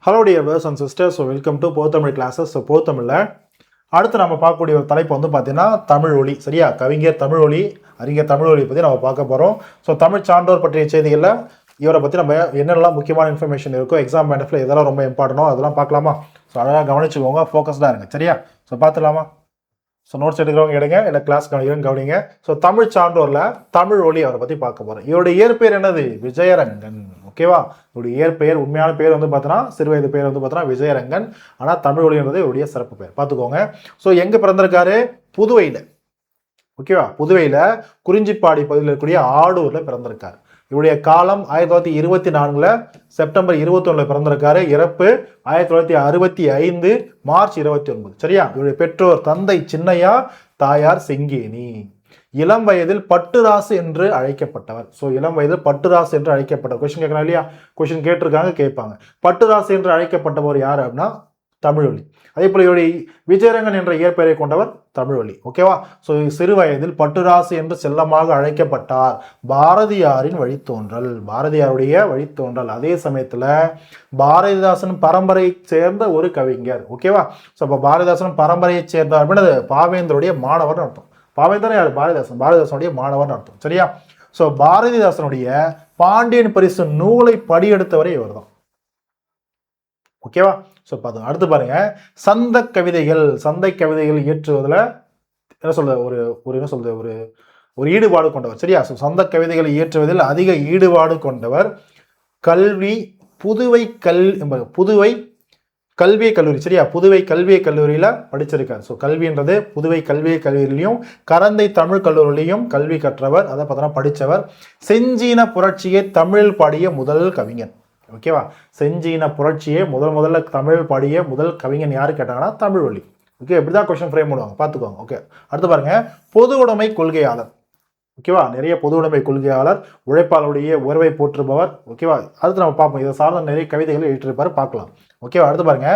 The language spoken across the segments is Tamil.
Hello dear brothers and sisters, so welcome to Pothamil classes. So Pothamil அடுத்து நம்ம பார்க்கக்கூடிய ஒரு தலைப்பு வந்து பார்த்தீங்கன்னா தமிழ் ஒலி. சரியா? கவிஞர் தமிழ் ஒலி, அறிஞர் தமிழ் ஒலி பற்றி நம்ம பார்க்க போகிறோம். ஸோ தமிழ் சான்றோர் பற்றிய செய்திகளில் இவரை பற்றி நம்ம என்னெல்லாம் முக்கியமான இன்ஃபர்மேஷன் இருக்கோ, எக்ஸாம் பேண்டஃபில் இதெல்லாம் ரொம்ப இம்பார்ட்டனோ அதெல்லாம் பார்க்கலாமா? ஸோ அழகாக கவனிச்சுக்கோங்க, ஃபோக்கஸ்டாக இருங்க. சரியா? ஸோ பார்த்துலாமா? ஸோ நோட்ஸ் எடுக்கிறவங்க எடுங்க, இல்லை கிளாஸ் கவனிங்க. ஸோ தமிழ் சான்றோரில் தமிழ் ஒலி அவரை பற்றி பார்க்க போகிறோம். இவருடைய இயற்பெயர் என்னது? விஜயரங்கன். ஓகேவா? இவருடைய இயற்பெயர், உண்மையான பேர் வந்து பார்த்தோன்னா, சிறுவயது பேர் வந்து பார்த்தோன்னா விஜயரங்கன். ஆனால் தமிழ் ஒலின்றது இவருடைய சிறப்பு பேர். பார்த்துக்கோங்க. ஸோ எங்கே பிறந்திருக்காரு? புதுவையில். ஓகேவா? புதுவையில் குறிஞ்சிப்பாடி பகுதியில் இருக்கக்கூடிய ஆடூரில் பிறந்திருக்காரு. இவருடைய காலம் 1924 செப்டம்பர் 21 பிறந்திருக்காரு. இறப்பு 1965 மார்ச் 29. சரியா? இவருடைய பெற்றோர் தந்தை சின்னையா, தாயார் செங்கேணி. இளம் வயதில் பட்டுராசு என்று அழைக்கப்பட்டவர். ஸோ இளம் வயதில் பட்டுராசு என்று அழைக்கப்பட்டவர். கொஸ்டின் கேட்கலாம் இல்லையா? கொஸ்டின் கேட்டிருக்காங்க, கேட்பாங்க. பட்டுராசு என்று அழைக்கப்பட்டவர் யார் அப்படின்னா தமிழொலி. அதே போல இவருடைய விஜயரங்கன் என்ற இயற்பெயரை கொண்டவர் தமிழொலி. ஓகேவா? ஸோ சிறு வயதில் பட்டுராசு என்று செல்லமாக அழைக்கப்பட்டார். பாரதியாரின் வழித்தோன்றல், பாரதியாருடைய வழித்தோன்றல். அதே சமயத்தில் பாரதிதாசன் பரம்பரையை சேர்ந்த ஒரு கவிஞர். ஓகேவா? ஸோ இப்போ பாரதிதாசன் பரம்பரையை சேர்ந்தார் அப்படின்னா பாவேந்தருடைய மாணவர் அர்த்தம். பாவேந்தர் யார்? பாரதிதாசனுடைய மாணவர் அர்த்தம். சரியா? ஸோ பாரதிதாசனுடைய பாண்டியன் பரிசு நூலை படியெடுத்தவரே இவர் தான். ஓகேவா? ஸோ பார்த்தோம். அடுத்து பாருங்க, சந்தை கவிதைகள் இயற்றுவதில் என்ன சொல்றது, ஒரு ஈடுபாடு கொண்டவர். சரியா? ஸோ சந்த கவிதைகளை இயற்றுவதில் அதிக ஈடுபாடு கொண்டவர். புதுவை கல்வியை கல்லூரி. சரியா? புதுவை கல்வியை கல்லூரியில படிச்சிருக்காரு. ஸோ கல்வின்றது புதுவை கல்வியை கல்லூரியிலையும் கரந்தை தமிழ் கல்லூரியிலையும் கல்வி கற்றவர். அதை பார்த்தோன்னா படித்தவர். செஞ்சீன புரட்சியை தமிழில் பாடிய முதல் கவிஞன். ஓகேவா? செஞ்சீன புரட்சியை முதல்ல தமிழ் பாடிய முதல் கவிஞன் யாரு கேட்டாங்கன்னா தமிழொலி. ஓகே, இப்படிதான் கொஸ்டின் ஃப்ரேம் பண்ணுவாங்க, பார்த்துக்கோங்க. ஓகே, அடுத்து பாருங்க, பொது உடைமை கொள்கையாளர். ஓகேவா? நிறைய பொது உடைமை கொள்கையாளர், உழைப்பாளருடைய உயர்வை போற்றுபவர். ஓகேவா? அடுத்து நம்ம பார்ப்போம். இதை சார்ந்த நிறைய கவிதைகளை எழுதியிருப்பாரு, பார்க்கலாம். ஓகேவா? அடுத்து பாருங்க,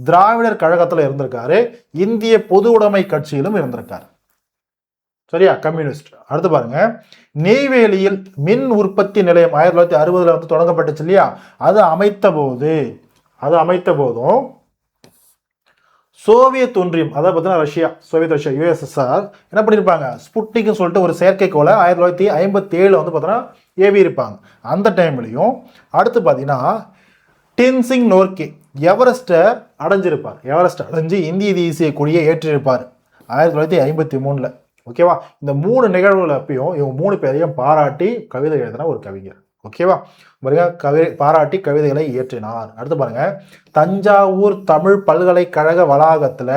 திராவிடர் கழகத்தில் இருந்திருக்காரு. இந்திய பொது உடைமை கட்சியிலும் இருந்திருக்காரு. சரியா? கம்யூனிஸ்ட். அடுத்து பாருங்க, நெய்வேலியில் மின் உற்பத்தி நிலையம் 1960 வந்து தொடங்கப்பட்டுச்சு இல்லையா? அது அமைத்த போதும் சோவியத் ஒன்றியம், அதாவது பார்த்தீங்கன்னா சோவியத் ரஷ்யா USSR என்ன பண்ணியிருப்பாங்க? ஸ்புட்னிக்னு சொல்லிட்டு ஒரு செயற்கைக்கோளை 1957 வந்து பார்த்தோன்னா ஏவி இருப்பாங்க. அந்த டைம்லையும் அடுத்து பார்த்தீங்கன்னா டென்சிங் நோர்கே எவரெஸ்ட்டை அடைஞ்சிருப்பார். எவரெஸ்ட் அடைஞ்சு இந்திய தேசிய கொடியை ஏற்றிருப்பார் 1953. ஓகேவா? இந்த 3 நிகழ்வுகள் அப்பயும் இவங்க 3 பேரையும் பாராட்டி கவிதை எழுதின ஒரு கவிஞர். ஓகேவா? பாருங்க, பாராட்டி கவிதைகளை இயற்றினார். அடுத்து பாருங்க, தஞ்சாவூர் தமிழ் பல்கலைக்கழக வளாகத்துல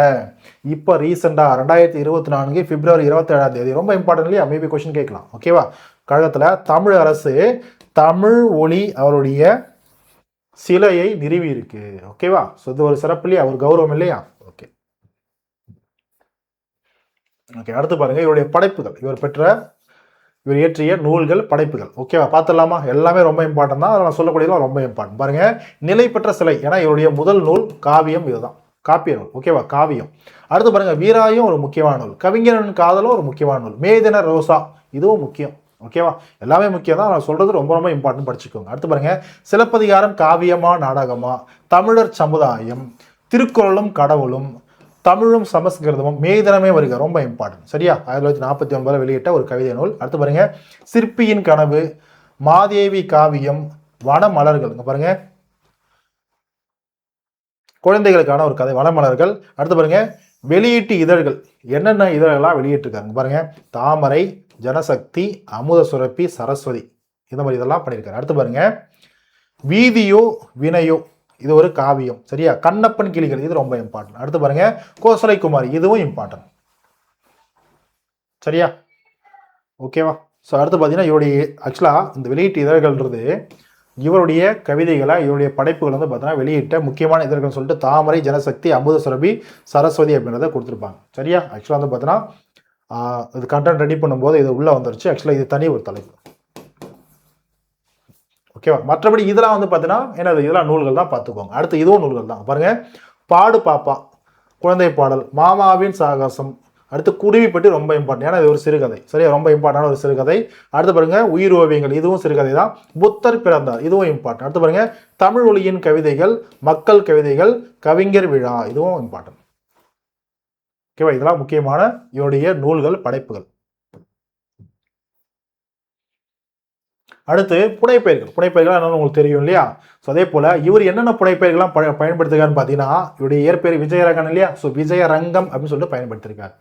இப்ப ரீசெண்டா 2024 பிப்ரவரி 27 ரொம்ப இம்பார்ட்டன்ட் இல்லையா? மேபி கொஸ்டின் கேட்கலாம். ஓகேவா? கழகத்துல தமிழ் அரசு தமிழ் ஒலி அவருடைய சிலையை நிறுவி இருக்கு. ஓகேவா? ஸோ இது ஒரு சிறப்பு இல்லையா? ஒரு கௌரவம் இல்லையா? ஓகே, அடுத்து பாருங்க, இவருடைய படைப்புகள், இவர் இயற்றிய நூல்கள், படைப்புகள். ஓகேவா? பார்த்துடலாமா? எல்லாமே ரொம்ப இம்பார்ட்டன் தான், நான் சொல்லக்கூடியதெல்லாம் ரொம்ப இம்பார்ட்டன். பாருங்க, நிலை பெற்ற சிலை, ஏன்னா இவருடைய முதல் நூல் காவியம், இதுதான் காப்பிய நூல். ஓகேவா? காவியம். அடுத்து பாருங்க, வீராயும் ஒரு முக்கியமான நூல், கவிஞரின் காதலும் ஒரு முக்கியமான நூல், மேதின ரோசா இதுவும் முக்கியம். ஓகேவா? எல்லாமே முக்கியம் தான், நான் சொல்றது ரொம்ப ரொம்ப இம்பார்ட்டன், படிச்சுக்கோங்க. அடுத்து பாருங்க, சிலப்பதிகாரம் காவியமா நாடகமா, தமிழர் சமுதாயம், திருக்குறளும் கடவுளும், தமிழும் சமஸ்கிருதமும், மேதினமே வருக, ரொம்ப இம்பார்ட்டன்ட். சரியா? 1949 வெளியிட்ட ஒரு கவிதை நூல். அடுத்து பாருங்க, சிற்பியின் கனவு, மாதேவி காவியம், வனமலர்கள். இங்க பாருங்க, குழந்தைகளுக்கான ஒரு கதை, வனமலர்கள். அடுத்து பாருங்க, வெளியீட்டு இதழ்கள், என்னென்ன இதழ்கள்லாம் வெளியிட்டிருக்காங்க பாருங்க, தாமரை, ஜனசக்தி, அமுத சுரப்பி, சரஸ்வதி, இந்த மாதிரி இதெல்லாம் பண்ணியிருக்காரு. அடுத்து பாருங்க, வீதியோ வினையோ, இது ஒரு காவியம். சரியா? கண்ணப்பன் கிளிகள், இது ரொம்ப இம்பார்ட்டன்ட். அடுத்து பாருங்க, கோசலை குமாரி, இதுவும் இம்பார்ட்டன்ட். சரியா? ஓகேவா? ஸோ அடுத்து பார்த்தீங்கன்னா, இவருடைய ஆக்சுவலாக இந்த வெளியீட்டு இதழ்கள்ன்றது இவருடைய கவிதைகளை, இவருடைய படைப்புகள் வந்து பார்த்தீங்கன்னா வெளியிட்ட முக்கியமான இதழ்கள்னு சொல்லிட்டு தாமரை, ஜனசக்தி, அமுத சுரபி, சரஸ்வதி அப்படின்றத கொடுத்துருப்பாங்க. சரியா? ஆக்சுவலாக வந்து பார்த்தீங்கன்னா இது கண்டென்ட் ரெடி பண்ணும்போது இது உள்ளே வந்துருச்சு. ஆக்சுவலாக இது தனி ஒரு தலைப்பு. ஓகேவா? மற்றபடி இதெல்லாம் வந்து பார்த்தீங்கன்னா என்னது, இதெல்லாம் நூல்கள் தான், பார்த்துக்கோங்க. அடுத்து இதுவும் நூல்கள் தான். பாருங்க, பாடு பாப்பா குழந்தை பாடல், மாமாவின் சாகசம், அடுத்து குருவி பற்றி ரொம்ப இம்பார்ட்டன், ஏன்னா இது ஒரு சிறுகதை, சரியா, ரொம்ப இம்பார்ட்டன்டான ஒரு சிறுகதை. அடுத்து பாருங்க உயிர் ஓவியங்கள், இதுவும் சிறுகதை தான். புத்தர் பிறந்தார், இதுவும் இம்பார்ட்டன். அடுத்து பாருங்க தமிழ் ஒலியின் கவிதைகள், மக்கள் கவிதைகள், கவிஞர் விழா, இதுவும் இம்பார்ட்டன். ஓகேவா, இதெல்லாம் முக்கியமான இவருடைய நூல்கள், படைப்புகள். அடுத்து புனைப்பெயர்கள், புனைப்பெயர்கள் என்னன்னு உங்களுக்கு தெரியும் இல்லையா? ஸோ அதே போல இவர் என்னென்ன புனைப்பெயர்கள்லாம் பயன்படுத்துகிறான்னு பார்த்தீங்கன்னா, இவருடைய இயற்பெயர் விஜயரங்கன் இல்லையா? ஸோ விஜயரங்கம் அப்படின்னு சொல்லிட்டு பயன்படுத்திருக்காரு.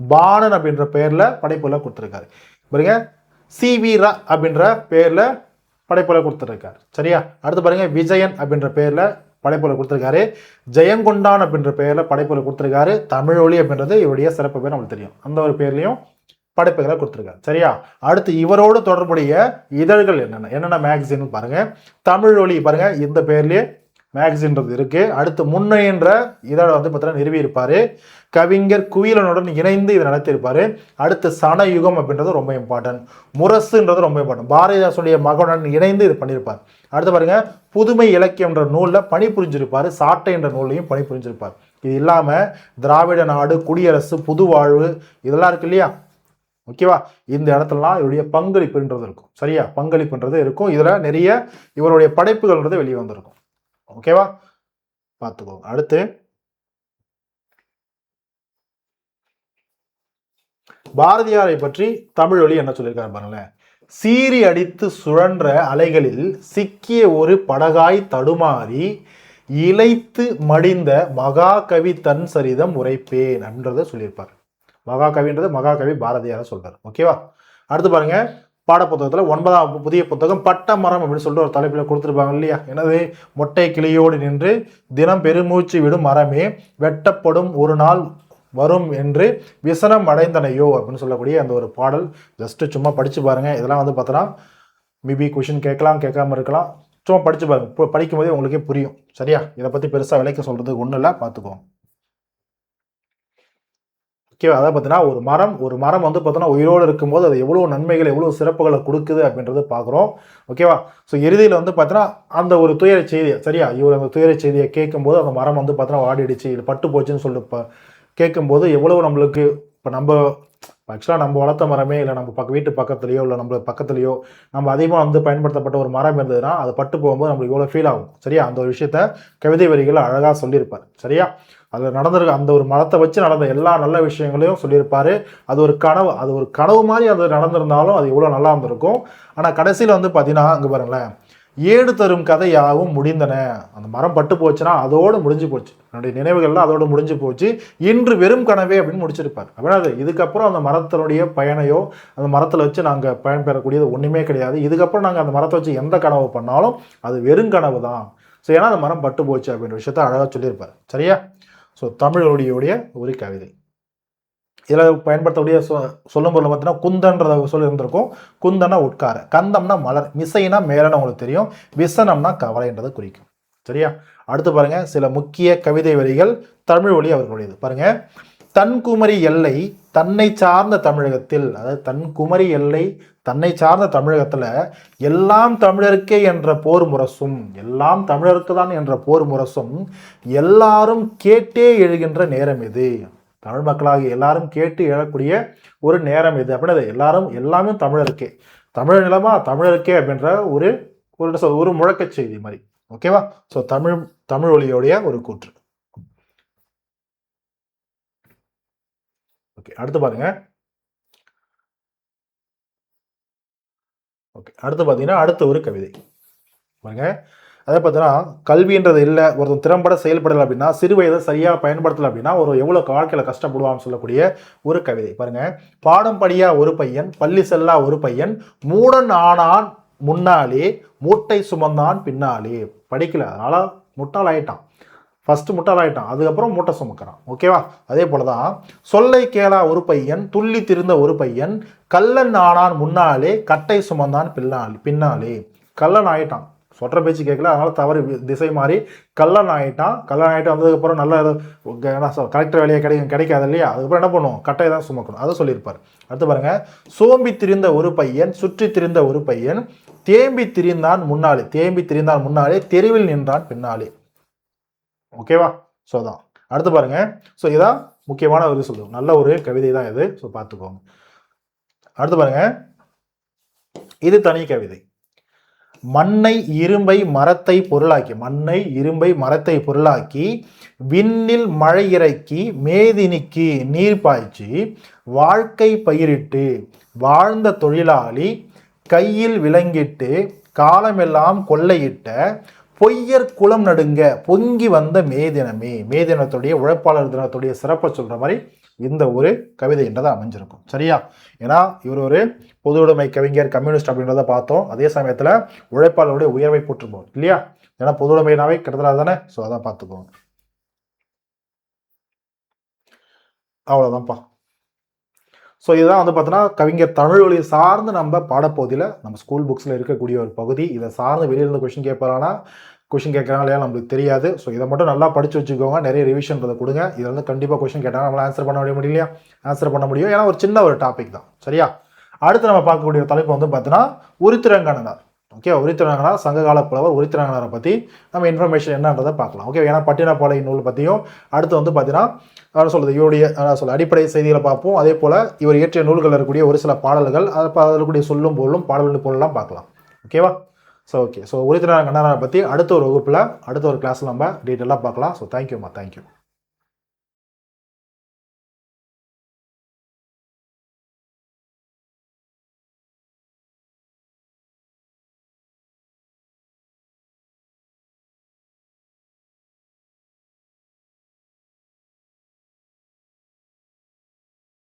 பாணன் அப்படின்ற பெயர்ல படைப்புல கொடுத்துருக்காரு. பாருங்க சி.வி. ரா அப்படின்ற பேர்ல படைப்புல கொடுத்துருக்காரு, சரியா. அடுத்து பாருங்க விஜயன் அப்படின்ற பேர்ல படைப்புல கொடுத்துருக்காரு. ஜெயங்கொண்டான் அப்படின்ற பெயர்ல படைப்புல கொடுத்துருக்காரு. தமிழொலி அப்படின்றது இவருடைய சிறப்பு பேர் நம்மளுக்கு தெரியும், அந்த ஒரு பேர்லையும் படைப்புகளை கொடுத்துருக்காரு, சரியா. அடுத்து இவரோடு தொடர்புடைய இதழ்கள் என்னென்ன மேகசின் பாருங்க. தமிழ் ஒலி பாருங்க, இந்த பேர்லயே மேகசின்றது இருக்கு. அடுத்து முன்னை என்ற இதழை வந்து பார்த்தீங்கன்னா நிறுவி இருப்பாரு. கவிஞர் குயிலனுடன் இணைந்து இதை நடத்தியிருப்பாரு. அடுத்து சனயுகம் அப்படின்றது ரொம்ப இம்பார்ட்டன்ட். முரசுன்றது ரொம்ப இம்பார்ட்டன்ட், பாரதிதாசனுடைய மகனுடன் இணைந்து இது பண்ணியிருப்பார். அடுத்து பாருங்க புதுமை இலக்கியம் என்ற நூல்ல பணி புரிஞ்சிருப்பாரு. சாட்டை என்ற நூல்லையும் பணி புரிஞ்சிருப்பார். இது இல்லாம திராவிட நாடு, குடியரசு, புது வாழ்வு, இதெல்லாம் இருக்கு இல்லையா? ஓகேவா, இந்த இடத்துலலாம் இவருடைய பங்களிப்புன்றது இருக்கும், சரியா, பங்களிப்புன்றது இருக்கும். இதுல நிறைய இவருடைய படைப்புகள்ன்றது வெளியே வந்திருக்கும். ஓகேவா, பார்த்துக்கோங்க. அடுத்து பாரதியாரை பற்றி தமிழ் ஒலி என்ன சொல்லியிருக்காரு பாருங்களேன். சீறி அடித்து சுழன்ற அலைகளில் சிக்கிய ஒரு படகாய் தடுமாறி இளைத்து மடிந்த மகாகவி தன் சரிதம் உரைப்பேன் அப்படின்றத சொல்லியிருப்பார். மகாகவின்றது மகாகவி பாரதியார சொல்றாரு, ஓகேவா. அடுத்து பாருங்க பாடப்புத்தகத்துல 9ஆம் புதிய புத்தகம் பட்டமரம் அப்படின்னு சொல்லிட்டு ஒரு தலைப்பில் கொடுத்துருப்பாங்க இல்லையா? எனது மொட்டை கிளியோடு நின்று தினம் பெருமூச்சு விடும் மரமே வெட்டப்படும் ஒரு நாள் வரும் என்று விசனம் அடைந்தனையோ அப்படின்னு சொல்லக்கூடிய அந்த ஒரு பாடல். ஜஸ்ட் சும்மா படிச்சு பாருங்க. இதெல்லாம் வந்து பார்த்தோன்னா மேபி கொஷின் கேட்கலாம், கேட்காம இருக்கலாம். சும்மா படிச்சு பாருங்க, இப்போ படிக்கும் போதே உங்களுக்கே புரியும், சரியா. இதை பத்தி பெருசா விளக்க சொல்றதுக்கு ஒன்றும் இல்லை, பார்த்துக்கோங்க. ஓகே, அதாவது பார்த்தீங்கன்னா ஒரு மரம் வந்து பார்த்தோன்னா உயிரோடு இருக்கும்போது அது எவ்வளோ நன்மைகள், எவ்வளோ சிறப்புகளை கொடுக்குது அப்படின்றது பார்க்குறோம், ஓகேவா. ஸோ இறுதியில் வந்து பார்த்தீங்கன்னா அந்த ஒரு துயர செய்தியை, சரியா, இவர் அந்த துயர செய்தியை கேட்கும்போது அந்த மரம் வந்து பார்த்தோன்னா வாடிடுச்சு, இது பட்டு போச்சுன்னு சொல்லிட்டு கேட்கும்போது எவ்வளோ நம்மளுக்கு, இப்போ நம்ம ஆக்சுவலாக நம்ம வளர்த்த மரமே இல்லை, நம்ம வீட்டு பக்கத்துலையோ இல்லை நம்ம பக்கத்துலையோ நம்ம அதிகமாக வந்து பயன்படுத்தப்பட்ட ஒரு மரம் இருந்ததுன்னா அது பட்டு போகும்போது நம்மளுக்கு எவ்வளோ ஃபீல் ஆகும், சரியா. அந்த ஒரு விஷயத்த கவிதை வரிகளை அழகாக சொல்லியிருப்பார், சரியா. அதில் நடந்திருக்க அந்த ஒரு மரத்தை வச்சு நடந்த எல்லா நல்ல விஷயங்களையும் சொல்லியிருப்பாரு. அது ஒரு கனவு மாதிரி அது நடந்திருந்தாலும் அது எவ்வளோ நல்லா இருந்திருக்கும். ஆனால் கடைசியில் வந்து பார்த்தீங்கன்னா அங்கே பாருங்களேன், ஏடு தரும் கதை யாவும் முடிந்தன. அந்த மரம் பட்டு போச்சுன்னா அதோடு முடிஞ்சு போச்சு, என்னுடைய நினைவுகள்லாம் அதோடு முடிஞ்சு போச்சு, இன்று வெறும் கனவே அப்படின்னு முடிச்சிருப்பார். அப்படின்னா அது இதுக்கப்புறம் அந்த மரத்தினுடைய பயனையோ அந்த மரத்தில் வச்சு நாங்கள் பயன்பெறக்கூடியது ஒன்றுமே கிடையாது. இதுக்கப்புறம் நாங்கள் அந்த மரத்தை வச்சு எந்த கனவு பண்ணாலும் அது வெறும் கனவு தான். ஸோ ஏன்னா அந்த மரம் பட்டு போச்சு அப்படின்ற விஷயத்த அழகாக சொல்லியிருப்பார், சரியா. ஸோ தமிழொலியுடைய ஒரு கவிதை. இதில் பயன்படுத்தக்கூடிய சொல்லும் பொருள் பார்த்தீங்கன்னா குந்தன்றத சொல்லி இருந்திருக்கும். குந்தனா உட்கார, கந்தம்னா மலர், மிசைனா மேலன்னு உங்களுக்கு தெரியும், விசனம்னா கவலைன்றதை குறிக்கும், சரியா. அடுத்து பாருங்க சில முக்கிய கவிதை வரிகள் தமிழ் ஒலி அவர்களுடையது. பாருங்க, தன்குமரி எல்லை தன்னை சார்ந்த தமிழகத்தில், அதாவது தன்குமரி எல்லை தன்னை சார்ந்த தமிழகத்துல எல்லாம் தமிழருக்கே என்ற போர் முரசும், எல்லாம் தமிழருக்கு தான் என்ற போர் முரசும் எல்லாரும் கேட்டே எழுகின்ற நேரம் இது. தமிழ் மக்களாக எல்லாரும் கேட்டு எழக்கூடிய ஒரு நேரம் இது அப்படின்னா எல்லாமே தமிழருக்கே, தமிழ் நிலமா தமிழருக்கே அப்படின்ற ஒரு முழக்க செய்தி மாதிரி, ஓகேவா. ஸோ தமிழ் ஒலியோடைய ஒரு கூற்று. ஓகே, அடுத்து பாருங்க. ஓகே, அடுத்து பார்த்தீங்கன்னா அடுத்த ஒரு கவிதை பாருங்க. அதை பார்த்தீங்கன்னா கல்வின்றது இல்லை, ஒருத்தன் திறம்பட செயல்படலை அப்படின்னா, சிறு வயதை சரியாக பயன்படுத்தலை அப்படின்னா ஒரு எவ்வளோ வாழ்க்கையில் கஷ்டப்படுவான்னு சொல்லக்கூடிய ஒரு கவிதை பாருங்க. பாடம் படியா ஒரு பையன், பள்ளி செல்லா ஒரு பையன், மூடன் ஆனான் முன்னாலே மூட்டை சுமந்தான் பின்னாலே. படிக்கல, அதனால முட்டாள் ஆயிட்டான், ஃபர்ஸ்ட் முட்டாள் ஆயிட்டான், அதுக்கப்புறம் மூட்டை சுமக்கிறான், ஓகேவா. அதே போலதான் சொல்லை கேளா ஒரு பையன், துள்ளி திருந்த ஒரு பையன், கள்ளன் ஆனான் முன்னாலே கட்டை சுமந்தான் பின்னாலே. கள்ளன் ஆயிட்டான், சொல்ற பேச்சு கேட்கல, அதனால தவறு திசை மாறி கள்ளன் ஆகிட்டான். வந்ததுக்கப்புறம் நல்ல கலெக்டர் வேலையை கிடைக்காது இல்லையா, அதுக்கப்புறம் என்ன பண்ணுவோம், கட்டையை தான் சுமக்கணும், அதை சொல்லியிருப்பார். அடுத்து பாருங்க, சோம்பி திரிந்த ஒரு பையன், சுற்றி திரிந்த ஒரு பையன், தேம்பி திரிந்தான் முன்னாலே தெருவில் நின்றான் பின்னாலே, ஓகேவா. ஸோ தான் அடுத்து பாருங்க. ஸோ இதான் முக்கியமான ஒரு சொல்லுவோம், நல்ல ஒரு கவிதை தான் இது. ஸோ பார்த்துக்கோங்க. அடுத்து பாருங்க, இது தனி கவிதை. மண்ணை இரும்பை மரத்தை பொருளாக்கி, மண்ணை இரும்பை மரத்தை பொருளாக்கி விண்ணில் மழை இறக்கி மேதினிக்கு நீர் பாய்ச்சி வாழ்க்கை பயிரிட்டு வாழ்ந்த தொழிலாளி கையில் விலங்கிட்டு காலமெல்லாம் கொள்ளையிட்ட பொய்யர் குலம் நடுங்க பொங்கி வந்த மேதினமே. மேதினத்துடைய உழைப்பாளர் தினத்துடைய சிறப்பை சொல்ற மாதிரி இந்த ஒரு கவிதை என்றதை அமைஞ்சிருக்கும். சரியா? ஏன்னா இவர் ஒரு பொது உடைமை கவிஞர், கம்யூனிஸ்ட் அப்படின்றத பார்த்தோம். அதே சமயத்தில் உழைப்பாளருடைய உயர்வை போற்றுப்போம் இல்லையா? ஏன்னா பொது உடைமைனாவே கிட்டத்தட்ட தானே. ஸோ அதான் பார்த்துக்கோங்க. அவ்வளோதான்ப்பா. ஸோ இதுதான் வந்து பார்த்தோன்னா கவிஞர் தமிழ்வழி சார்ந்து நம்ம பாடப்பகுதியில் நம்ம ஸ்கூல் புக்ஸில் இருக்கக்கூடிய ஒரு பகுதி. இதை சார்ந்து வெளியிலிருந்து கொஷின் கேட்பாங்கன்னா கொஷின் கேட்குறாங்க இல்லையா நம்மளுக்கு தெரியாது. ஸோ இதை மட்டும் நல்லா படித்து வச்சுக்கோங்க. நிறைய ரிவிஷன்றதை கொடுங்க. இதில் வந்து கண்டிப்பாக கொஷின் கேட்டாங்க நம்மளால் ஆன்சர் பண்ண முடியலையா? ஆன்சர் பண்ண முடியும். ஏன்னா ஒரு சின்ன ஒரு டாபிக் தான். சரியா? அடுத்து நம்ம பார்க்கக்கூடிய தலைப்பு வந்து பார்த்தீங்கன்னா உருத்திரங்கண்ணனார். ஓகே, உருத்திரங்கனார் சங்ககால புலவர் உருத்திரங்கனாரை பற்றி நம்ம இன்ஃபர்மேஷன் என்னன்றதை பார்க்கலாம். ஓகே, ஏன்னா பட்டினப்பாலை நூல் பற்றியும் அடுத்து வந்து பார்த்தீங்கன்னா சொல்லுது இவருடைய அடிப்படை செய்திகளை பார்ப்போம். அதே போல் இவர் இயற்றிய நூல்கள் இருக்கக்கூடிய ஒரு சில பாடல்கள், அதில் இருக்கக்கூடிய சொல்லும் பொருளும் பாடல்கள் பொருள்லாம் பார்க்கலாம். ஓகேவா? ஸோ ஓகே, ஸோ உருத்திரங்கண்ணனாரை பற்றி அடுத்த ஒரு வகுப்பில் அடுத்த ஒரு கிளாஸில் நம்ம டீட்டெயிலாக பார்க்கலாம். ஸோ தேங்க்யூம்மா, தேங்க்யூ.